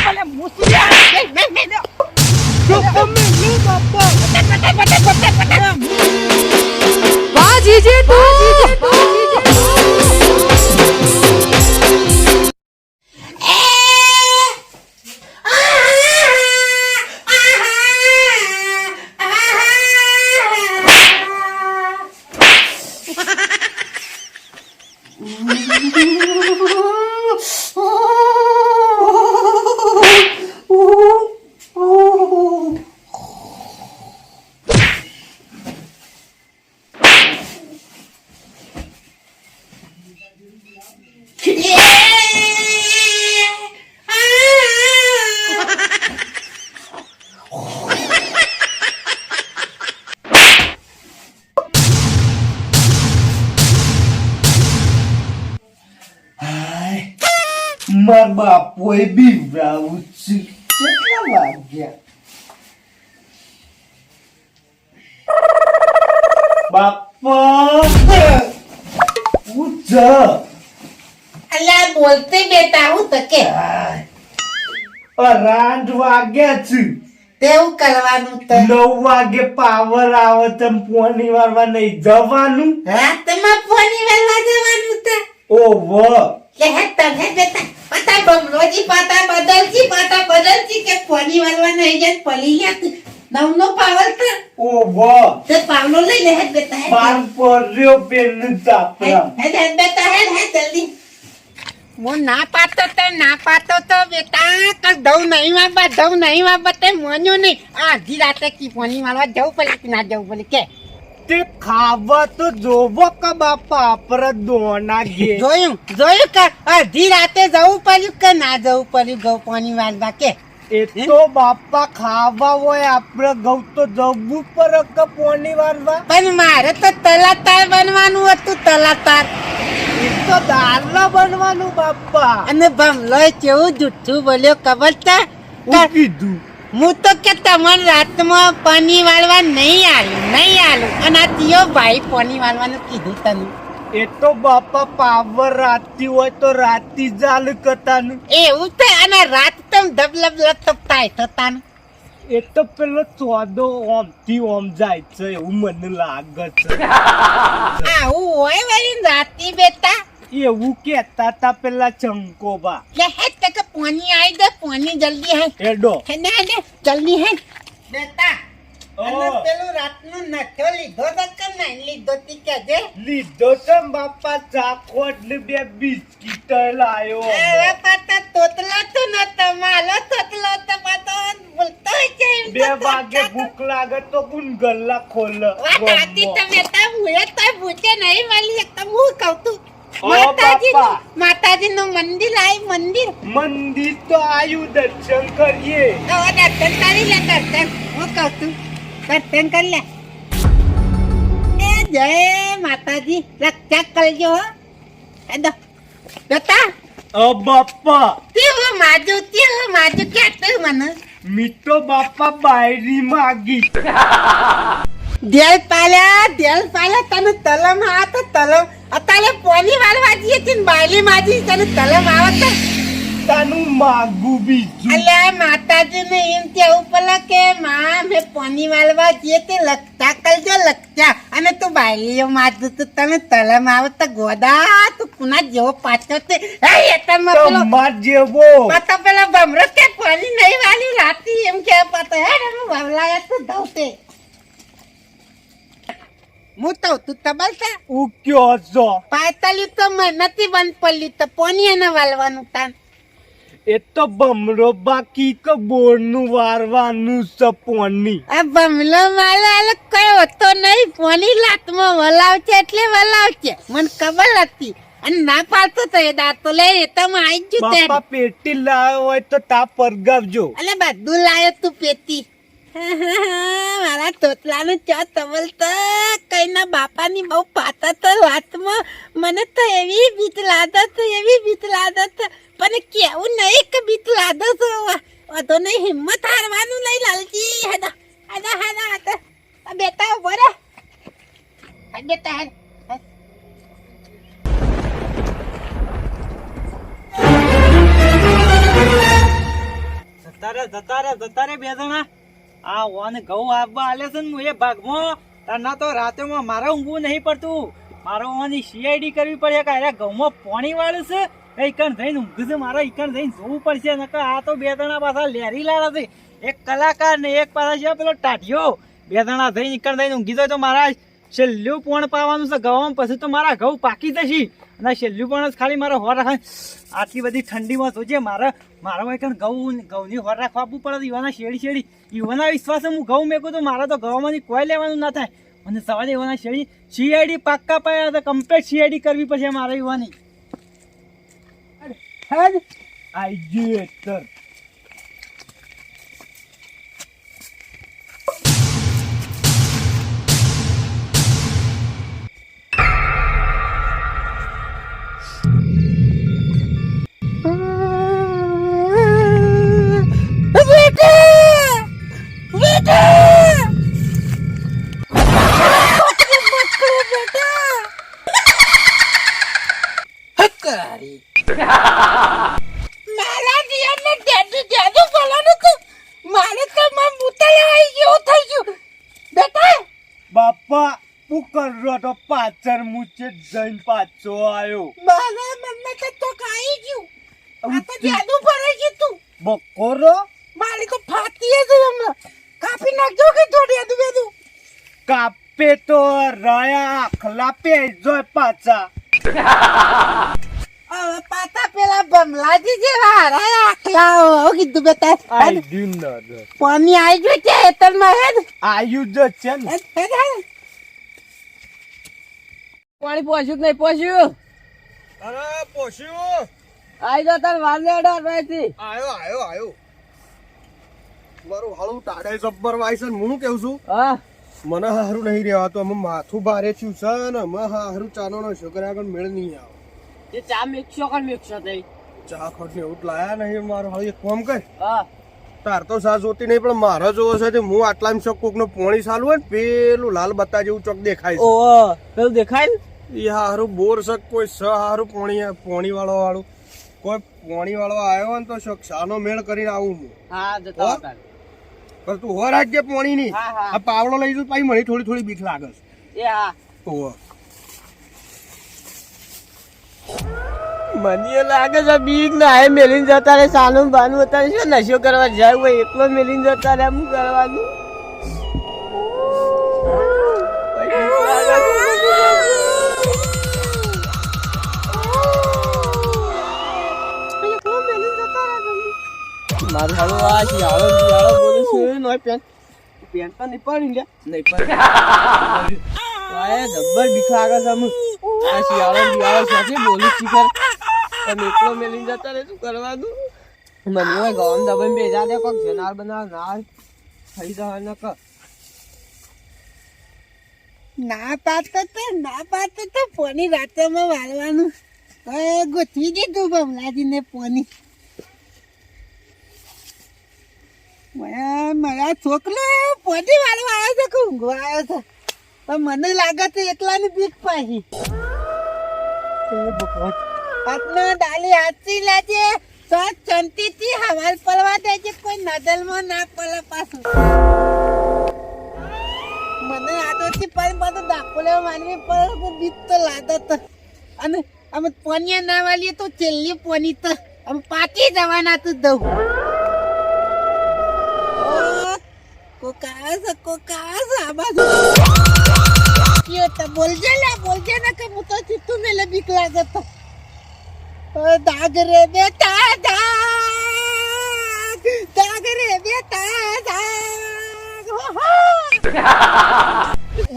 ભલે મુસી મે જો તમે લે બાપા વાહ જીજે તું માર બાપોએ બીવડાવું છે કેટલા વાગ્યા બાપા ઉઠ અલ્યા બોલતે બેટા હું તકે 8 વાગ્યા છે તેવું કરવાનું તો 9 વાગે પાવર આવે તમ પોની વારવા નહીં જવાનું રાતમાં પોની વેલવા જવાનું તો ઓહો કે હે તને બેટા પતા બમરોજી પાટા બદલજી કે પોની વેલવા નહીં જાય પલી ગયા નવનો પાવર તો ઓહો તે પાવલો લઈ લે હે બેટા પાર પડ્યો પેન ચાપરા હે બેટા હે જલ્દી મો ના પાતો તો બેટા કલ દઉં નહીં માં તે મોન્યો નહીં આધી રાતે કી પોની મારવા જવું પડે કે ના જવું પડે કે તે ખાવા તો જોવો કે બાપા આપરે દોના ગે જોયું કે અડધી રાતે જવું પડ્યું કે ના જવું પડ્યું ગૌ પાણી વાળવા કે એ તો બાપા ખાવા હોય આપડે ઘઉં તો જવું પડે કે પોની વારવા પણ મારે તો તલાતાર બનવાનું હતું તલાતાર એ તો દાળના બનવાનું બાપા અને ભમલોય કેવું જુઠ્ઠું બોલ્યો ખબર છે હું કીધું હું તો કે તમને રાતમાં પાણી વાળવા નહીં આલું અને આ તીયો ભાઈ પાણી વાળવાનું કીધું તને એ તો બાપા પાવર રાતી હોય તો રાતી ચાલુ કરતાનું એવું તો અને રાત તો ધબલબ લપટાય થતાનું એ તો પેલો ચોદો ઓમથી ઓમ જાય છે એવું મને લાગે છે આવું હોય વળી રાતી બેટા એવું કેતા તા પેલા ચંકોબા લે હે કે પાણી આવી દે પાણી જલ્દી હે એડો હે ને જલ્દી હે બેટા અને ઓ. પેલું રાતનું નઠો લીધો તો કે નહીં લીધો તી કે જે લીધો તો બાપા ચાખોટ ને 2 બિસ્કીટ લાયો અરે પાતા તોતલા તો ન તમાલો તોતલો તો પાતો બોલતો છે 2 વાગે ભૂખ લાગે તો ગુન ગલ્લા ખોલ વાત આતી તમે તા ભૂલે તો ભૂચે નહીં વાલી એક તો હું કહું તું ઓ બાપા. માતાજીનું મંદિર મંદિર તો આયુ દર્શન કરીએ તો દર્શન કરી લે દર્શન હું કહું છું દર્શન કરી લે એ જય માતાજી રક્ષા કરજો હો એદો બેટા બાપા તેવું માજુ ક્યાં મને મીઠો બાપા બાયરી માગી દેલ પાલ્યા તને તલમ આ તો તલમ અત્યારે પોની વાળવા જઈએ છે ને બાયલી માજી તને તલમ આવત તાનું માગું બીજું અલ્યા માતાજી ને એમ કેવું પેલા કે માં મેં પોની વાળવા જઈએ તે લખતા કરજો લખતા અને તું બાયલીઓ માજુ તું તને તલમ આવત તો ગોદા તું કુના જેવો પાછો તે એ તમે પેલો માર જેવો પાછો પેલો ભમરો કે પોની નહીં વાળી રાતી એમ કે પાછો હે હું વાવલાયા તું ધવતે હું તો તું તબલતા ઉક્યો છો પાયતાલી તો નથી બંધ પડલી તો પોની એને વાળવાનું તાન એ તો બમરો બાકી કે બોરનું વારવાનું સપોની આ બમલો માલા કઈ હોતો નહીં પોની લાતમાં વલાવ છે એટલે વલાવ છે મને ખબર હતી અને ના પાડતો તો એ દાંતો લે એ તો આવી જ બાપા પેટી લાવ્યો હોય તો તા પરગાવજો એટલે બધું લાયો તું પેટી મારા તોતલાનું ચા તવલ તો કઈ ના બાપાની બહુ પાતા તો વાતમાં મને તો એવી બીક લાદત પણ કેવું નહીં કે બીક લાદત વધો નહીં હિંમત હારવાનું નહીં લાલજી હાડા બેટા ઉભો રે બેટા જતા રે બે જણા. આ ઓને ઘઉં આપવા આલે છે ને હું એ ભાગમાં તને તો રાતેમાં મારે ઊંઘવું નહીં પડતું. મારે ઓની સીઆઈડી કરવી પડે કે અરે ઘઉંમાં પાણી વાળું છે ઈકણ જઈને ઊંઘ છે મારે ઈકણ જઈને જોવું પડશે. નકર આ તો બે જણા પાછા લેરી લાડા છે, એક કલાકાર ને એક પાછા છે પેલો ટાઢિયો. બે જણા જઈને ઈકણ જઈને ઊંઘી જાય તો મારા છેલ્લું પોણ પાવાનું છે ઘઉં, પછી તો મારા ઘઉં પાકી જશે. અને છેલ્લું પણ જ ખાલી મારે હોર રાખવા. આટલી બધી ઠંડીમાં જોજે મારા કણ ઘઉંની હોર રાખવા આપવું પડે. યુવાના શેડી યુવાના વિશ્વાસે હું ઘઉં મેકું તો મારે તો ઘઉંમાંથી કોઈ લેવાનું ના થાય. અને સવારે યુવાના શેડી સીઆઈડી પાક્કા પાયા તો કમ્પ્લીટ સીઆઈડી કરવી પડશે મારે યુવાની. આઈ ગયું સર. મારા જીવનને જાદુ બોલવાનું તું મારે તો માં મુતલ આવી ગયો થઈ ગયું બેટા. બાપા હું કરો તો પાછળ મૂચે જઈને પાછો આવ્યો. મારા મનમાં તો કાઈ ગયું. આ તો જાદુ ભરાઈ ગયું તું. બકોરો મારી તો ફાટી જ હમણાં કાપી નાખજો કે થોડી આદુ બેદુ. કાપે તો રાયા આખલા પે જોય પાછા. હવે પાતા પેલા બમલાજી જેવા હરાય આખલા હો કીધું બેટા. આઈ ડિનર પાણી આવી ગયું છે એતરમાં હેડ. આયુ જ છે ને. પાણી પહોંચ્યું કે નહીં પહોંચ્યું? અરે પોસ્યું આઈ જા તાર વાર લેડો રહેતી. આયો મારું હાળું ટાડે જબ્બર વાયસન. હું કેવું છું હા મને હારું નહીં રહેવાતું. અમે માથું ભારે થયું છે ને અમે હારું ચાનો નો છોકરા આગળ મેળ નહીં આવે. એ ચા મિક્સો થઈ. ચા ખોટ ને એવું જ લાયા નહીં. મારું હાળું એક કામ કર, હા તાર તો સા જોતી નહીં પણ મારે જોવો છે. હું આટલા શોખ કોક નું પોણી ચાલુ હોય ને પેલું લાલ બત્તા જેવું ચોક દેખાય છે. ઓહો પેલું દેખાય ને. એ હારું બોર શક કોઈ સ હારું પોણી વાળું કોઈ પોણી વાળો આવ્યો ને તો શોખ સાનો મેળ કરીને આવું હું. હા જતા પણ તું હો રાખજે પોણી ની. હા, હા. આ પાવડો લઈ જઉં પછી મને થોડી બીક લાગે છે. એ હા ઓહો. મને લાગે છે બીક ના હે મેલીને જતા રે. સાનું બાનું અત્યારે શું નશો કરવા જાય હોય એકલો મેલીને જતા રે. શું કરવાનું? મારું હાલો આ શિયાળો બોલું છું નો પેન્ટ તો નહીં પડી લે નહીં પડી. જબ્બર બીક લાગે છે. આ શિયાળો સાથે બોલું શીખર તમે એકલો મેલીને જતા રે. શું કરવાનું? મને હોય ગવામ દબાઈ બેજા દે કોક જનાર બનાવ ના થઈ જવા ન કર. ના પાડતો તો પોની રાતમાં વાળવાનું ગોઠવી દીધું બમલાજીને પોની. મારા છોકરો પોની વાળવા આવ્યો છે કે ઊંઘવા આવ્યો છે પણ મને લાગે છે એકલાની બીક પાછી. આટલો ડાલી હાથથી લેજે શાંતિથી હવાલ પડવા દેજે. કોઈ નદલમાં ના પડે પાછું. મને આદોથી પણ બધું દાખલો માનવી પડે બીક તો લાગે તો. અને અમે પોનિયા ના વાલીએ તો છેલ્લી પોની તો અમે પાછી જવાના તો દઉં. કોકા આ બાજુ બોલજે ને કે હું તો ચીતું મેલે બીક લાગે તો. દાગ રે બેટા દાગ રે બેટા દાગ.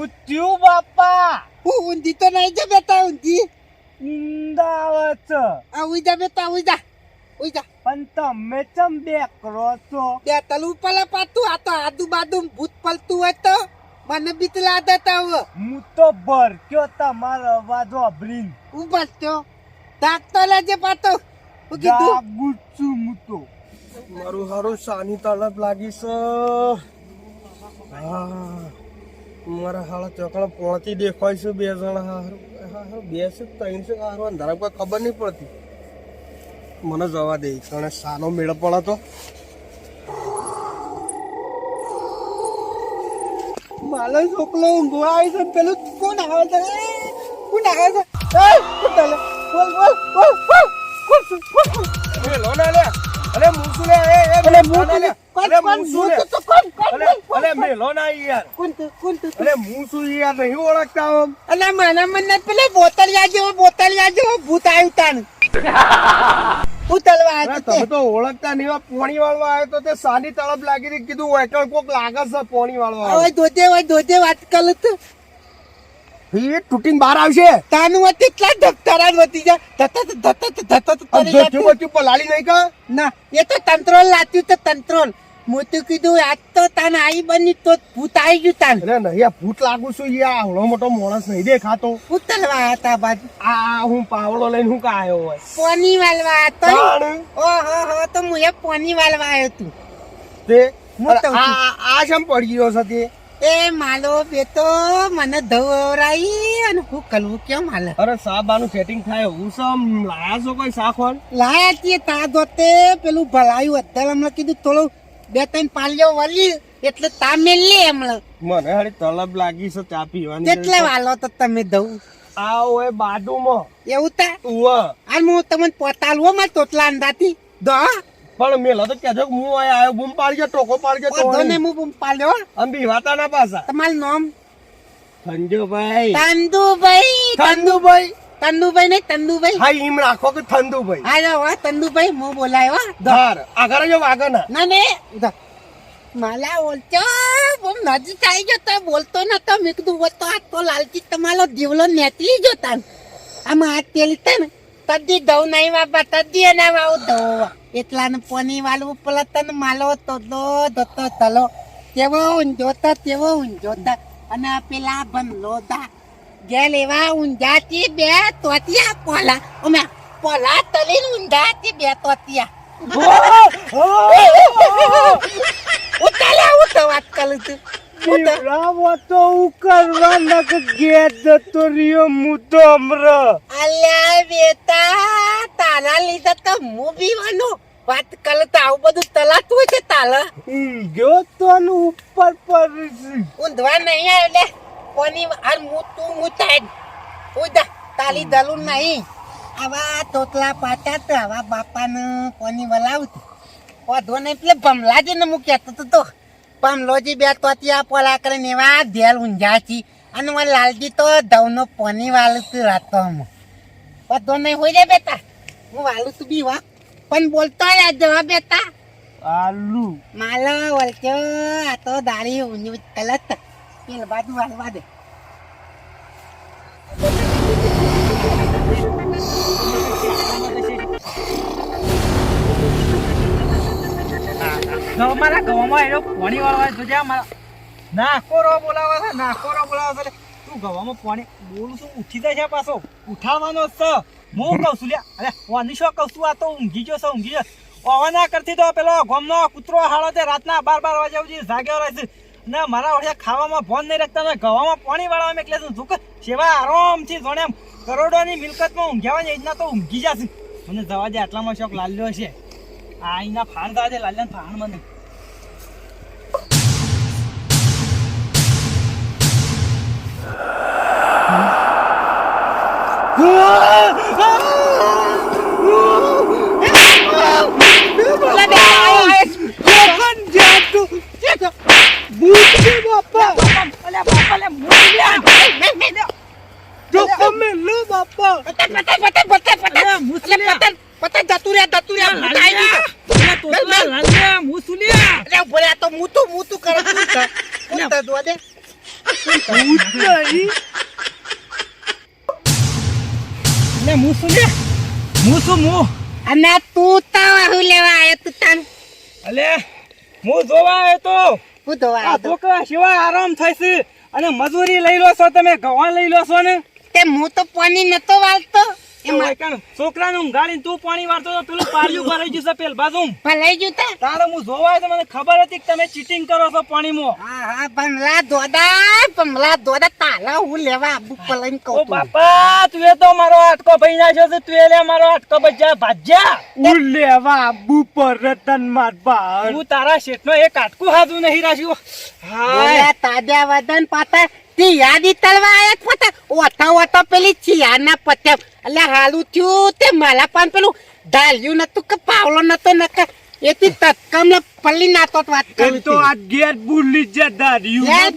ઉત્યું બાપા. ઊંધી તો નહીં છે બેટા ઊંધી. ઊંધા આવે છે. ઉઈ જા બેટા ઉઈ જા. પણ તમે ચમ બેકરો છો? બે તલું પલે પાતું આ તો આજુબાજુ ભૂત પલતું હોય તો મને બીક લાગે તો. હું તો ભરક્યો તમારો અવાજ વાપરીને. ઉભા થયો દાગતો લેજે પાતો. હું કીધું જાગું છું હું તો. મારું હારું સાની તળપ લાગી છે. મારા હાલા ચોકડા પહોંચી દેખાય છે. બે જણા હારું બે છે ત્રણ છે હારું અંધારા કોઈ ખબર નહીં પડતી. મને જવા દે તને સાનો મેળ પડે તો માલો છોકલો ઊંઘવા આવી છે ને પેલું કોણ આવે છે કોણ આવે છે કોણ ચાલે બોલ બોલ બોલ બોલ કોણ લો ના લે અરે મૂસુ લે અરે મૂસુ લે અરે મૂસુ લે અરે મે લો ના યાર કોણ તું અરે મૂસુ યાર નહીં ઓળખતા આમ અલા મને પેલે બોતલિયા જેવો ભૂત આવ્યું તાન ઉતલવા અરે તમે તો ઓળખતા નહીં પોણી વાળવા આવ્યો તો તે સાની તળપ લાગી હતી કીધું વેકલ કોક લાગે છે પોણી વાળવા હવે ધોધે વાત કરું તો એ તૂટીને બહાર આવશે તાનું એટલા ધબતરા વધી જાય ધતું પલાળી નહીં કા ના એ તો તંત્રોલ લાત્યું તો તંત્રોલ મોટું કીધું આજ તો તાન આઈ બની તો ભૂત આવી ગયું તાન અરે નહીં આ ભૂત લાગુ છું યાર આવડો મોટો માણસ નહીં દેખાતો ઉતરવા હતા બાજુ આ હું પાવડો લઈને હું કા આવ્યો હોય પોની વાલવા હતો તાણ. ઓહો તો હું એ પોની વાલવા આવ્યો તું તે હું તો આ શેમ પડી ગયો છે તે એ માલો બેતો મને ધવરાઈ અને હું કલવું કેમ હાલે અરે સાબાનું સેટિંગ થાય હું સમ લાયા છો કોઈ સાખવાન લાયા છીએ તા દોતે પેલું ભલાયું અત્યારે હમણાં કીધું થોડું 2-3 પાલ્યો વળી એટલે તા મેલી હમણાં મને હારી તલબ લાગી છે ચા પીવાની કેટલે વાલો તો તમે દઉં આ ઓય બાજુમાં એવું તા ઉવા આ હું તમને પોતાલું માર તોટલા અંદાથી દો પણ મેલો તો કેજો હું આય આયો બૂમ પાડજો ટોકો પાડજો પોતો ને હું પાલ્યો અંબી વાતા ના પાસા તમારું નામ થંજુભાઈ તંદુભાઈ ને તંદુભાઈ હા ઈમ રાખો કે થંદુભાઈ હા વાહ તંદુભાઈ હું બોલાયો ધાર આગળ જો વાગના ના ને માલા બોલતો બહુ નજીક આવી ગયો તો બોલતો નતો મેં કીધું તો આ તો લાલચી તમારો દીવલો નેતલી જોતા આમાં હાથ તેલી ને તદ્દી દઉં નહીં બાપા તદ્દી એના વાવ દઉં એટલા ને પોની વાળું પલતા ને માલો તો દોતો તલો તેવો ઊંઝોતા અને પેલા બંધલોદા ગેલ એવા ઊંઝાથી બે તોતિયા પોલા તલીને ઊંઝાથી બે તોતિયા ઉતાલ્યા તો વાત કરું તું અલ્યા બેટા તારા લીધે તો હું બીવાનો વાત કરું તો આવું બધું તલાતું હોય છે તાલા ઉપર પર ઊંધવા નહીં આવે કોની આ હું થાય ઉદા તાલી દલું નહીં આવા તોતલા પાટા તો આવા બાપાને કોની વલાવતું વધો નહીં એટલે ભમલાજીને હું કહેતો તો ભમલોજી બે તોતિયા પોલા કરીને એવા ધેલ ઊંઝાથી અને મારા લાલજી તો દવનો પોની વાલું તું રાતો વધો નહીં હોય જાય બેટા હું વાલું તું બી વા પણ બોલતો જવા બેટા આલુ માલો વળજો આ તો દાડી ઊંઝી કલત પેલ બાજુ વાળવા દે મારા ગવામાં એનો પાણી વાળવા જોજે મારા નાકોરો બોલાવે છે તું ગવામાં પાણી બોલું છું ઉઠી જાય છે પાછો ઉઠાવવાનો છે હું કહું છું લ્યા અરે વાની શું કહું છું આ તો ઊંઘી ગયો ઓવા ના કરતી તો પેલો ગમનો કૂતરો હાળો તે રાતના 12 વાગ્યા સુધી જાગ્યો રહે છે ને મારા ઓળે ખાવામાં ફોન નહીં રાખતા ને ગવામાં પાણી વાળવા એટલે તું ઝુક સેવા આરામથી જોણે એમ કરોડોની મિલકતમાં ઊંઘ્યાવાની યોજના તો ઊંઘી જશે મને જવા દે આટલામાં શોખ લાલ્યો છે આ અહીંના ફાણ જવા દે લાલ્યાને ફાણ મને અને તું તો હું લેવા આવ્યો તું તાન અલે હું જોવા આવ્યો તો હું ધોવા આ ધોકા સિવાય આરામ થાય છે અને મજૂરી લઈ લો છો તમે ગવા લઈ લો છો ને તે હું તો પાણી નતો વાળતો છોકરાને ઊંઘાડીને તું પાણી વાળતો તો પેલું પાર્યું ભરાઈ ગયું છે પેલ બાજુ ભલાઈ ગયું તા તારે હું જોવા આવ્યો તો મને ખબર હતી કે તમે ચીટિંગ કરો છો પાણીમાં. હા ભમલા દોડા તાલા હું લેવા આબુ પલાઈને ઓ કહું છું. બાપા તું એ તો મારો આટકો ભાઈ નાખ્યો છે તું એ લે મારો આટકો ભજ્યા ભાજ્યા હું લેવા આબુ પર રતન માર બહાર હું તારા શેઠનો એક આટકું હાથું નહીં રાખ્યું. હાય બોલ્યા તાજા વદન પાતા તી યાદી તળવા આયા પતા ઓથા પેલી ચિયાના પત્યા એટલે હાલું થયું તે માલા પાન પેલું ઢાલ્યું નતું કે પાવલો નતો નકા એથી તત્કમ પલ્લી નાતો વાત કરી તો આ ઘેર ભૂલી જા દાર્યું ધેલ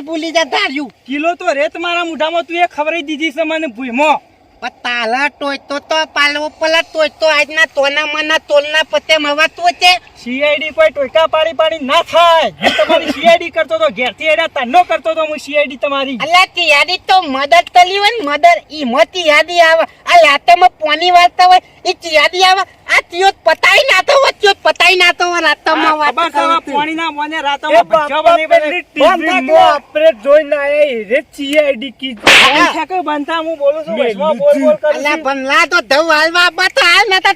ભૂલી જા ધાર્યું કિલો તો રેત મારા મોઢામાં તું એ ખવડાવી દીધી છે મને ભૂઈમાં. પણ તાલા ટોયતો તો પાલવો પલા ટોયતો આજના તોના મના તોલના પતે મવા તો છે સીઆઈડી કોઈ ટોયકા પાડી પાડી ના થાય. હું તમારી સીઆઈડી કરતો તો ઘેરથી એડા તન્નો કરતો તો હું સીઆઈડી તમારી. અલ્યા તી યાદી તો મદદ તલી હોય ને મદદ ઈ મોતી યાદી આવે આ લાતમાં પાણી વાળતા હોય ઈ યાદી આવે આ તિયો પતાઈ નાતો હોય તિયો પતાઈ નાતો હોય રાતમાં વાત ખબર છે કરું પાણી ના મને રાતમાં ભજ્જા બની બની ટીવી આપણે જોઈને આયા રે CID કી બનતા હું બોલું છું વૈષ્ણવ બોલ બોલ કરું અલ્યા છું. ભમલા તો ધવ હાલવા બતા હાલ નતા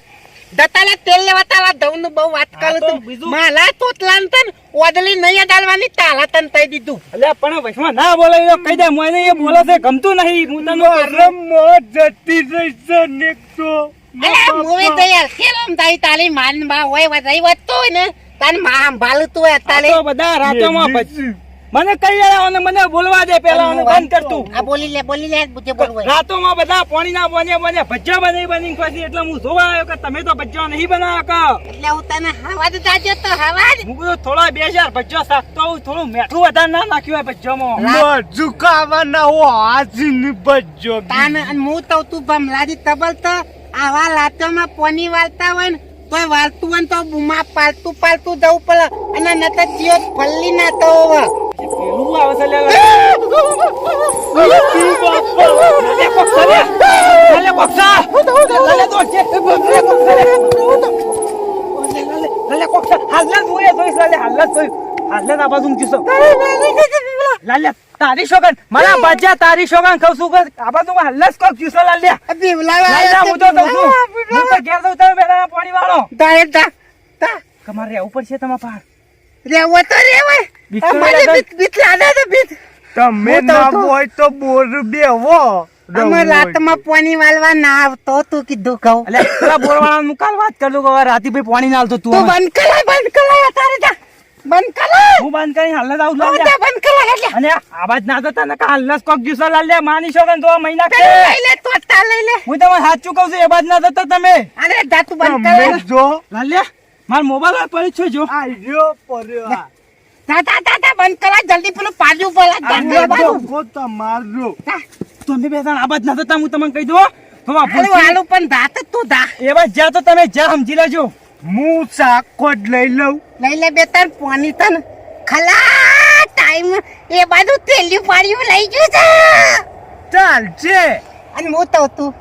દતાલા તેલ લેવા તાલા ધવ નું બહુ વાત આ તો કરું તું બીજું- માલા તોતલાન તન ઓદલી નહીં ડાલવાની તાલા તન તઈ દીધું અલ્યા પણ વૈષ્ણવ ના બોલે એ કહી દે મને એ બોલે છે ગમતું નહીં હું તને મારા મોં જતી રહી છે ને તો અલ્યા મૂવી તો યાર કેમ તારી તાલી માન બા હોય વધાઈ વધતો હોય ને તન માં સંભાળું તું આ તાલે તો બધા રાતોમાં મને કઈ અને મને બોલવા દે પેલા મને બંધ કર તું. આ બોલી લે બુજે બોલવું રાતોમાં બધા પાણીના બોને ભજ્જા બની બની પછી એટલે હું જોવા આવ્યો કે તમે તો ભજ્જા નહીં બનાવ્યા કે એટલે હું તને હવા જ જાજો તો હવા જ હું કીધું થોડા 2000 ભજ્જો શાકતો હું થોડું મીઠું વધારે ના નાખ્યું હોય ભજ્જામાં. મજુકાવાના હો આજીન બજો તાન અને હું તો તું ભમલાજી તબલ તો આવા લાતોમાં પોની વાળતા હોય ને તોય વાળતું હોય ને તો બુમા પાલતું જવું પડે અને નતર જીઓ ફલ્લી ના તો હવે પેલું આવે છે લે લે કોક્ષા લે કોક્ષા લે તો છે લે કોક્ષા હાલ જોઈ લે હાલ આ બાજુ કિસો લાલે તારી શોગન મારા બાજા તારી શોગન કહું છું કે આ બાજુ હલ્લસ કોક કિસો લાલે લાલે હું તો કહું છું હું તો ઘેર દઉં તમે બેડા પાણી વાળો દાય તા તમારે રહેવું પડશે તમારા પાર રેવો તો રેવાય અમારે બીત લાડે તો બીત તમે હું તો ના તો- હોય તો બોર બેવો અમાર રાતમાં પોની વાળવા ના આવતો તું કીધું કહું અલે પેલા બોરવાળા નું કાલ વાત કર દઉં કે રાતી ભાઈ પાણી ના આલતો તું તું અમે. બંધ કરાય તારે જા બંધ કરાય હું બંધ કરીને હાલ જ આવું લાલ લે. બંધ કરાય એટલે અને આવાજ ના થતા ને હાલ જ કોક જ્યુસ લાલ લે માની શોગન તો મહિના કે લઈ લે તો લઈ લે હું તમારે સાચું કહું છું એ બાજ ના થતા તમે અરે જા તું બંધ તમે કરાય જો લાલ લે માર મોબાઈલ પર પડી છો જો આયો પડ્યો તા બંધ કરાય જલ્દી પેલું પાડ્યું પડે તમારો તમે બે જણ આવાજ ના થતા હું તમને કહી દઉં તો આ ભૂલથી આલુ પણ ધાત તું ધા એવા જ્યાં તો તમે જ્યાં સમજી લેજો હું સાકો જ લઈ લઉં લઈ લે બે તાર પોની તન ખલા ટાઈમ એ બાજુ તેલ્યું પાડ્યું લઈ ગયું છે ચાલશે અને હું તો તું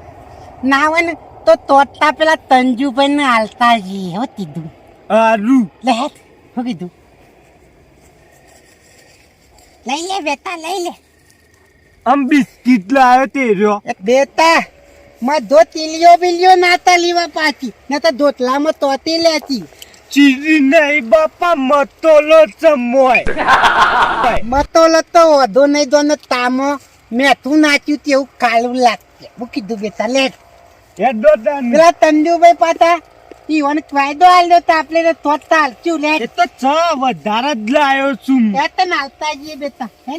ના હોય ને તો તોડતા પેલા તંજુભાઈ ને હાલતા જી હો કીધું આરું લે હેત હું કીધું લઈ લે બેટા લઈ લે આમ બિસ્કિટ લાવ્યો તેર્યો એક બેટા માં ધો તીલિયો બિલિયો નાતા લીવા પાછી ને તો ધોતલામાં તોતી લેતી ચીરી નહીં બાપા મતોલો ચમોય મતો લતો વધો નહીં દો ને તામો મેઠું નાચ્યું તેવું કાળું લાગશે હું કીધું બેટા લે એડો દાન પેલા તંજુભાઈ પાતા ઈવન વાયદો આલ્યો તો આપણે તો હાલચ્યું લે એ તો છ વધારે જ લાવ્યો છું એ તો નાલતા જઈએ બેટા હે